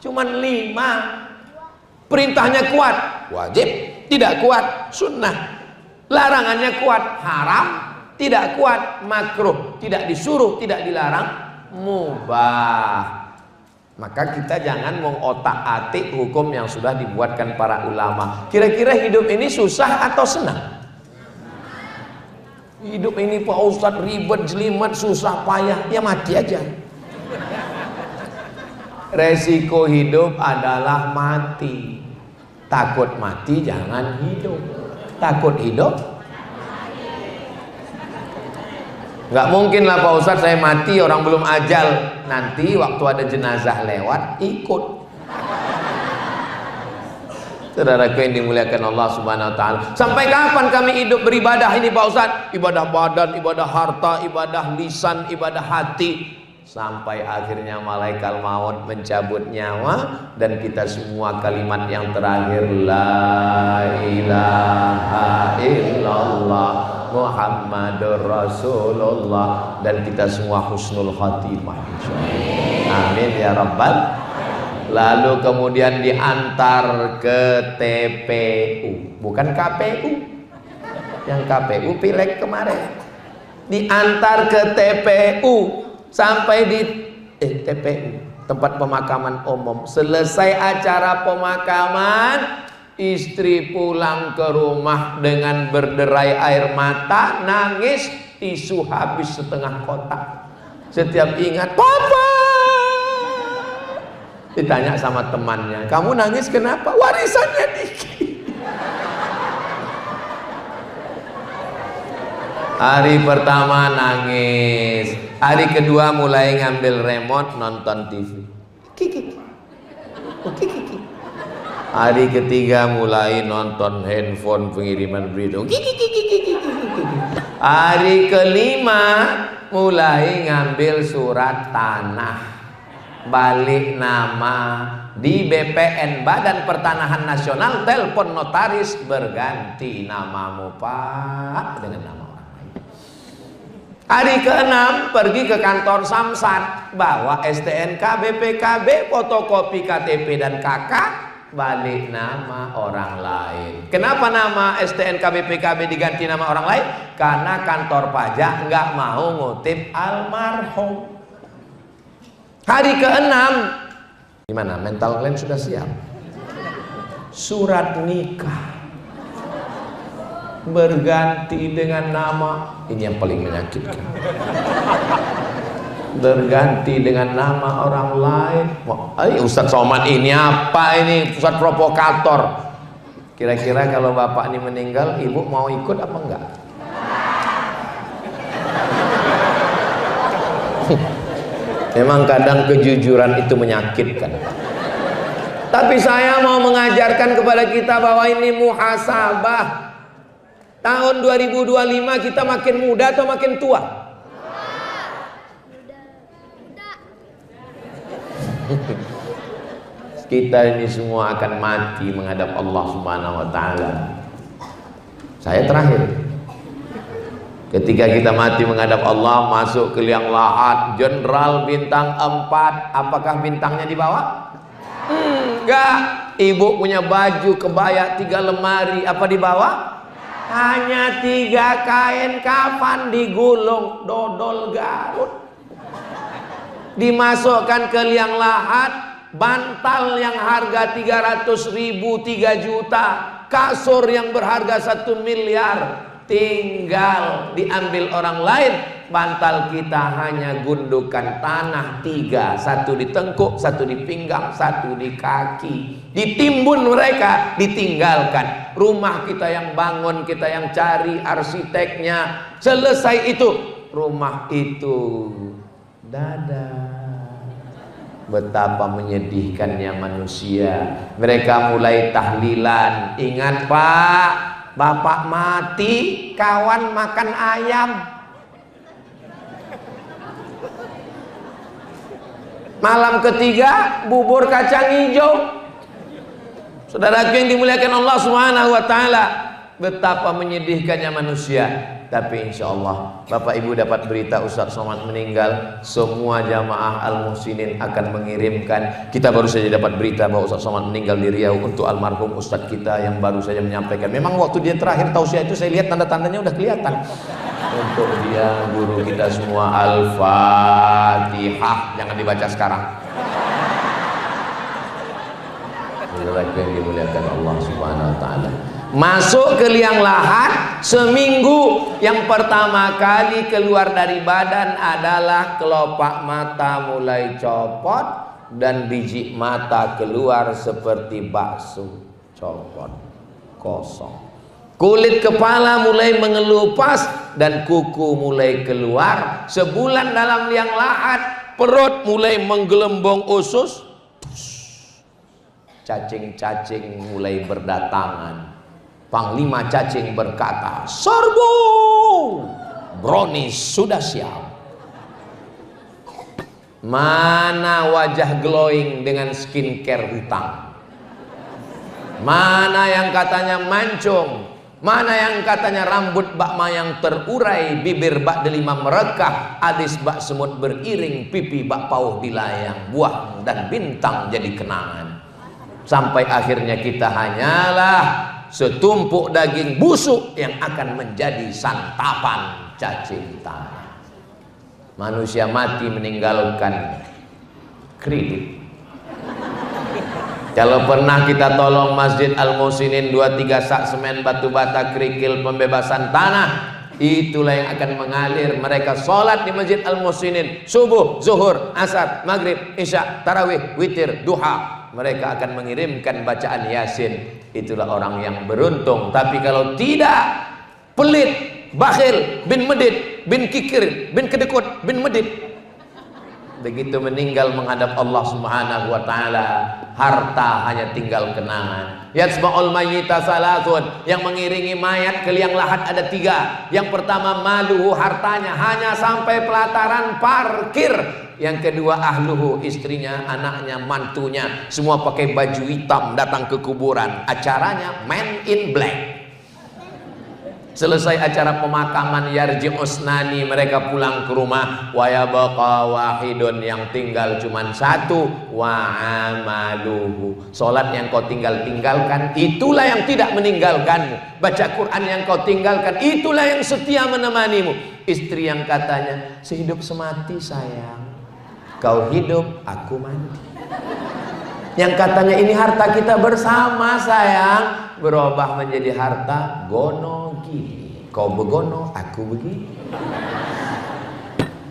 Cuman 5. Perintahnya kuat, wajib. Tidak kuat, sunnah. Larangannya kuat, haram. Tidak kuat, makruh. Tidak disuruh, tidak dilarang, mubah. Maka kita jangan mengotak-atik hukum yang sudah dibuatkan para ulama. Kira-kira hidup ini susah atau senang? Hidup ini Pak Ustadz ribet, jelimet, susah, payah. Ya mati aja. Resiko hidup adalah mati. Takut mati jangan hidup. Takut hidup, nggak mungkin lah Pak Ustadz saya mati orang belum ajal. Nanti waktu ada jenazah lewat ikut. Saudaraku yang dimuliakan Allah Subhanahu wa taala. Sampai kapan kami hidup beribadah ini Pak Ustadz? Ibadah badan, ibadah harta, ibadah lisan, ibadah hati. Sampai akhirnya malaikat maut mencabut nyawa dan kita semua kalimat yang terakhir la ilaha illallah Muhammadur Rasulullah, dan kita semua husnul khatimah insyaallah. Amin ya rabbal. Lalu kemudian diantar ke TPU, bukan KPU. Yang KPU pileg kemarin. Diantar ke TPU sampai di TPU, tempat pemakaman umum. Selesai acara pemakaman, istri pulang ke rumah dengan berderai air mata, nangis, tisu habis setengah kotak. Setiap ingat, papa, ditanya sama temannya, kamu nangis kenapa? Warisannya dikit. Hari pertama nangis, hari kedua mulai ngambil remote nonton TV. Kiki. Hari ketiga mulai nonton handphone pengiriman berita. Hari kelima mulai ngambil surat tanah, balik nama di BPN, Badan Pertanahan Nasional, telepon notaris, berganti namamu Pak dengan nama orang lain. Hari keenam pergi ke kantor Samsat, bawa STNK, BPKB, fotokopi KTP dan KK, balik nama orang lain. Kenapa nama STNK BPKB diganti nama orang lain? Karena kantor pajak nggak mau ngutip almarhum. Hari keenam, gimana? Mental kalian sudah siap? Surat nikah. berganti dengan nama. Ini yang paling menyakitkan. Berganti dengan nama orang lain. Ustadz Somad ini apa ini? Ustadz provokator. Kira-kira kalau bapak ini meninggal, ibu mau ikut apa enggak? Memang kadang kejujuran itu menyakitkan. Tapi saya mau mengajarkan kepada kita bahwa ini muhasabah. Tahun 2025 kita makin muda atau makin tua? Kita ini semua akan mati menghadap Allah Subhanahu wa taala. Saya terakhir. Ketika kita mati menghadap Allah, masuk ke liang lahat, jenderal bintang 4, apakah bintangnya di bawah? Enggak. Ibu punya baju kebaya 3 lemari, apa di bawah? Hanya 3 kain kafan digulung dodol Garut. Dimasukkan ke liang lahat, bantal yang harga 300.000 3 juta, kasur yang berharga 1 miliar tinggal diambil orang lain. Bantal kita hanya gundukan tanah 3, 1 di tengkuk, 1 di pinggang, 1 di kaki. Ditimbun mereka, ditinggalkan. Rumah kita yang bangun, kita yang cari arsiteknya. Selesai itu, rumah itu dadah. Betapa menyedihkannya manusia. Mereka mulai tahlilan. Ingat Pak, bapak mati, kawan makan ayam. Malam ketiga bubur kacang hijau. Saudaraku yang dimuliakan Allah Subhanahu wa taala, betapa menyedihkannya manusia. Tapi insya Allah Bapak Ibu dapat berita Ustadz Somad meninggal, semua jamaah Al-Muhsinin akan mengirimkan. Kita baru saja dapat berita bahwa Ustadz Somad meninggal di Riau untuk almarhum Ustadz kita yang baru saja menyampaikan. Memang waktu dia terakhir tausiah itu saya lihat tanda-tandanya udah kelihatan. Untuk dia guru kita semua, Al-Fatihah, jangan dibaca sekarang. Saudara yang dimuliakan Allah Subhanahu wa taala. Masuk ke liang lahat seminggu, yang pertama kali keluar dari badan adalah kelopak mata mulai copot dan biji mata keluar seperti bakso copot kosong. Kulit kepala mulai mengelupas dan kuku mulai keluar. Sebulan dalam liang lahat, perut mulai menggelembung usus. Cacing-cacing mulai berdatangan. Panglima cacing berkata, "Serbu! Brownies sudah siap." Mana wajah glowing dengan skincare hutang? Mana yang katanya mancung? Mana yang katanya rambut bak mayang terurai, bibir bak delima merekah, alis bak semut beriring, pipi bak pauh dilayang, buah dan bintang jadi kenangan. Sampai akhirnya kita hanyalah setumpuk daging busuk yang akan menjadi santapan cacing tanah. Manusia mati meninggalkan kredit. Kalau pernah kita tolong Masjid Al-Muhsinin 2-3 sak semen batu bata kerikil pembebasan tanah, itulah yang akan mengalir. Mereka sholat di Masjid Al-Muhsinin subuh, zuhur, asar, maghrib, isya, tarawih, witir, duha. Mereka akan mengirimkan bacaan Yasin. Itulah orang yang beruntung. Tapi kalau tidak, pelit, bakhil, bin medit, bin kikir, bin kedekut, bin medit, begitu meninggal menghadap Allah Subhanahu wa taala, harta hanya tinggal kenangan. Yatsba'ul mayyita salasun, yang mengiringi mayat ke liang lahat ada 3. Yang pertama maluhu, hartanya hanya sampai pelataran parkir. Yang kedua ahluhu, istrinya, anaknya, mantunya, semua pakai baju hitam datang ke kuburan. Acaranya Man in Black. Selesai acara pemakaman, yarji usnani, mereka pulang ke rumah. Wa yabqa wahidun, yang tinggal cuman 1. Wa amaluhu, salat yang kau tinggalkan, itulah yang tidak meninggalkanmu. Baca Quran yang kau tinggalkan, itulah yang setia menemanimu. Istri yang katanya sehidup semati sayang, kau hidup aku mati. Yang katanya ini harta kita bersama sayang, berubah menjadi harta gono. begono gini, kau begono, aku begini.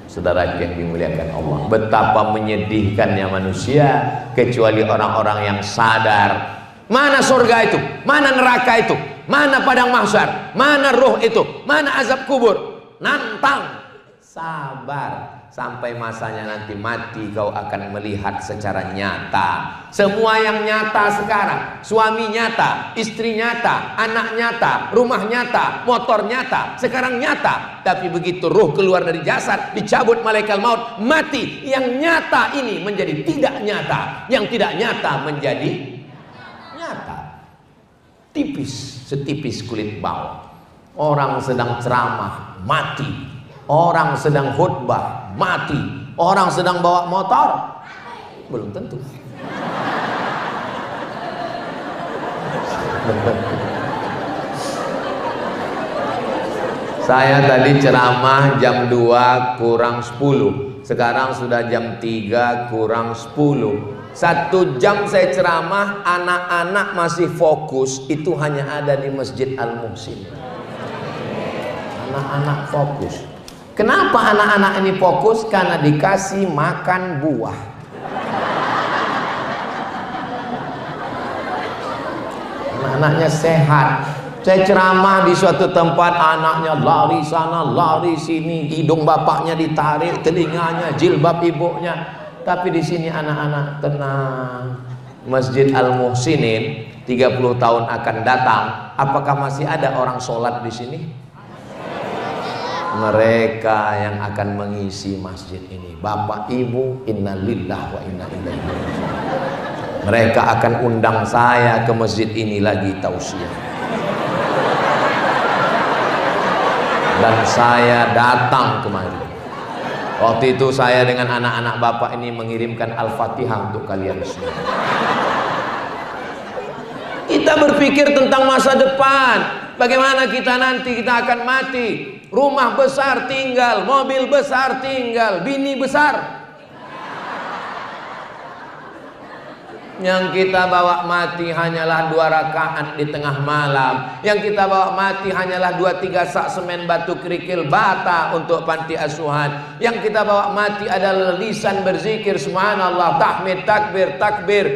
Saudara yang dimuliakan Allah, betapa menyedihkannya manusia kecuali orang-orang yang sadar mana surga itu, mana neraka itu, mana padang mahsyar, mana ruh itu, mana azab kubur. Nantang, sabar sampai masanya nanti mati, kau akan melihat secara nyata semua yang nyata sekarang. Suami nyata, istri nyata, anak nyata, rumah nyata, motor nyata, sekarang nyata. Tapi begitu ruh keluar dari jasad, dicabut malaikat maut, mati. Yang nyata ini menjadi tidak nyata, yang tidak nyata menjadi nyata. Tipis, setipis kulit bawang. Orang sedang ceramah, mati. Orang sedang khutbah, mati. Orang sedang bawa motor, belum tentu. Saya tadi ceramah jam 2 kurang 10. Sekarang sudah jam 3 kurang 10. 1 jam saya ceramah, anak-anak masih fokus. Itu hanya ada di Masjid Al-Muhsin. Anak-anak fokus. Kenapa anak-anak ini fokus? Karena dikasih makan buah. Anak-anaknya sehat. Saya ceramah di suatu tempat, anaknya lari sana, lari sini, hidung bapaknya ditarik, telinganya, jilbab ibunya. Tapi di sini anak-anak tenang. Masjid Al-Muhsinin 30 tahun akan datang. Apakah masih ada orang sholat di sini? Mereka yang akan mengisi masjid ini. Bapak Ibu, innalillah wa inna ilaihi raji'un. Mereka akan undang saya ke masjid ini lagi tausiah. Dan saya datang kemari. Waktu itu saya dengan anak-anak bapak ini mengirimkan Al-Fatihah untuk kalian semua. Kita berpikir tentang masa depan. Bagaimana kita nanti kita akan mati. Rumah besar tinggal, mobil besar tinggal, bini besar. Yang kita bawa mati hanyalah 2 rakaat di tengah malam. Yang kita bawa mati hanyalah 2-3 sak semen batu kerikil bata untuk panti asuhan. Yang kita bawa mati adalah lisan berzikir subhanallah, tahmid, takbir, takbir.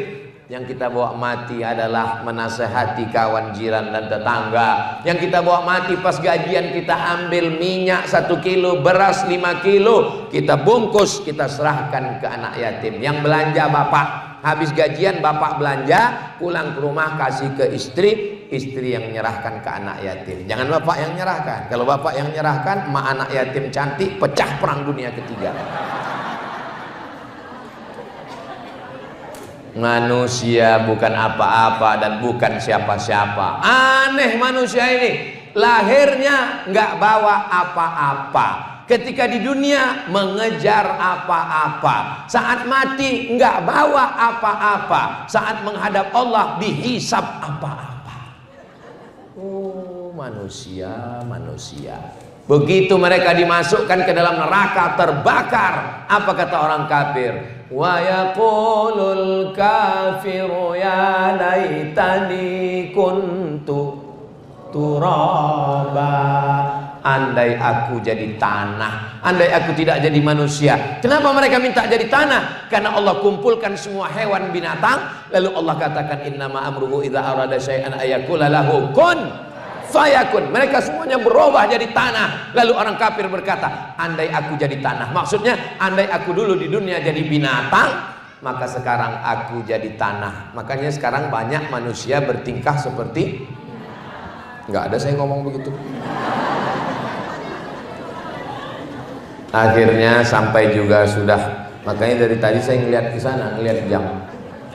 Yang kita bawa mati adalah menasehati kawan jiran dan tetangga. Yang kita bawa mati pas gajian kita ambil minyak 1 kilo, beras 5 kilo, kita bungkus, kita serahkan ke anak yatim. Yang belanja bapak, habis gajian bapak belanja, pulang ke rumah kasih ke istri, istri yang menyerahkan ke anak yatim. Jangan bapak yang menyerahkan. Kalau bapak yang menyerahkan, emak anak yatim cantik, pecah perang dunia ketiga. Manusia bukan apa-apa dan bukan siapa-siapa. Aneh manusia ini. Lahirnya nggak bawa apa-apa. Ketika di dunia mengejar apa-apa. Saat mati nggak bawa apa-apa. Saat menghadap Allah dihisap apa-apa. Oh, manusia, manusia. Begitu mereka dimasukkan ke dalam neraka terbakar. Apa kata orang kafir? Wa yaqulul kafiru ya laitani kuntu turaba. Andai aku jadi tanah, andai aku tidak jadi manusia. Kenapa mereka minta jadi tanah? Karena Allah kumpulkan semua hewan binatang, lalu Allah katakan innama amruhu idza arada syai'an ayaqula lahu kun fayakun. Mereka semuanya berubah jadi tanah. Lalu orang kafir berkata, andai aku jadi tanah. Maksudnya, andai aku dulu di dunia jadi binatang, maka sekarang aku jadi tanah. Makanya sekarang banyak manusia bertingkah seperti, nggak ada saya ngomong begitu. Akhirnya sampai juga sudah. Makanya dari tadi saya ngeliat ke sana, ngeliat jam.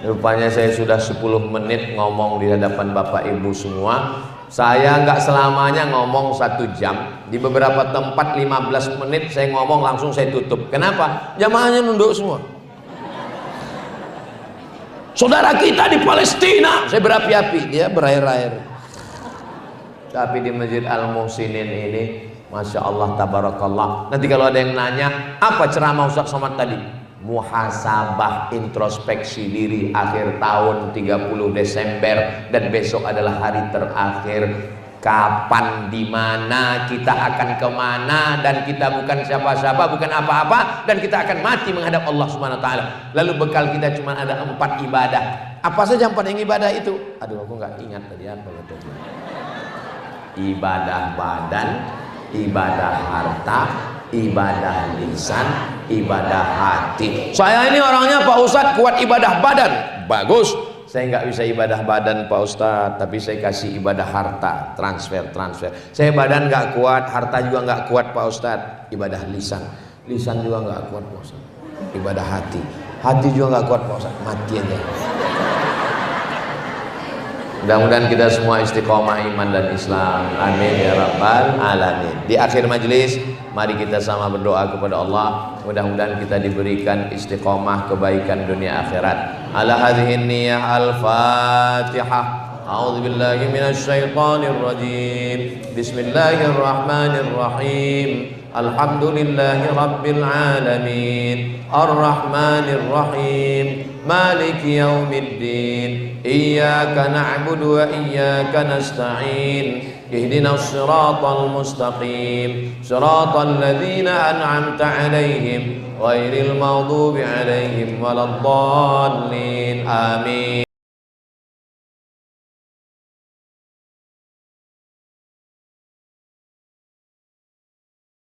Rupanya saya sudah 10 menit ngomong di hadapan Bapak Ibu semua. Saya nggak selamanya ngomong 1 jam. Di beberapa tempat 15 menit saya ngomong langsung saya tutup. Kenapa? Jamaahnya nunduk semua. Saudara kita di Palestina, saya berapi-api, dia berair-air. Tapi di Masjid Al-Muhsinin ini, Masya Allah, tabarakallah. Nanti kalau ada yang nanya, apa ceramah Ustaz Somad tadi? Muhasabah, introspeksi diri akhir tahun 30 Desember dan besok adalah hari terakhir. kapan, di mana, kita akan kemana, dan kita bukan siapa-siapa, bukan apa-apa, dan kita akan mati menghadap Allah Subhanahu wa taala. Lalu bekal kita cuma ada 4 ibadah. Apa saja 4 yang ibadah itu? Aduh, aku nggak ingat tadi apa itu. Ibadah badan, ibadah harta, ibadah lisan, ibadah hati. Saya ini orangnya Pak Ustadz kuat ibadah badan, bagus. Saya nggak bisa ibadah badan Pak Ustadz, tapi saya kasih ibadah harta, transfer. Saya badan nggak kuat, harta juga nggak kuat Pak Ustadz. Ibadah lisan juga nggak kuat Pak Ustadz. Ibadah hati juga nggak kuat Pak Ustadz. Mati aja. Mudah-mudahan kita semua istiqomah iman dan Islam. Amin ya rabbal alamin. Di akhir majelis, mari kita sama berdoa kepada Allah. Mudah-mudahan kita diberikan istiqomah kebaikan dunia akhirat. Ala hadhihi niyyah al-Fatihah. A'udzu billahi minasy syaithanir rajim. Bismillahirrahmanirrahim. Alhamdulillahi rabbil alamin. Ar-Rahmanir Rahim. Maliki yaumiddin. Iyyaka na'budu wa iyyaka nasta'in. Ihdinas siratal mustaqim. Siratal ladzina an'amta 'alaihim ghairil maghdubi 'alaihim waladdallin. Amin.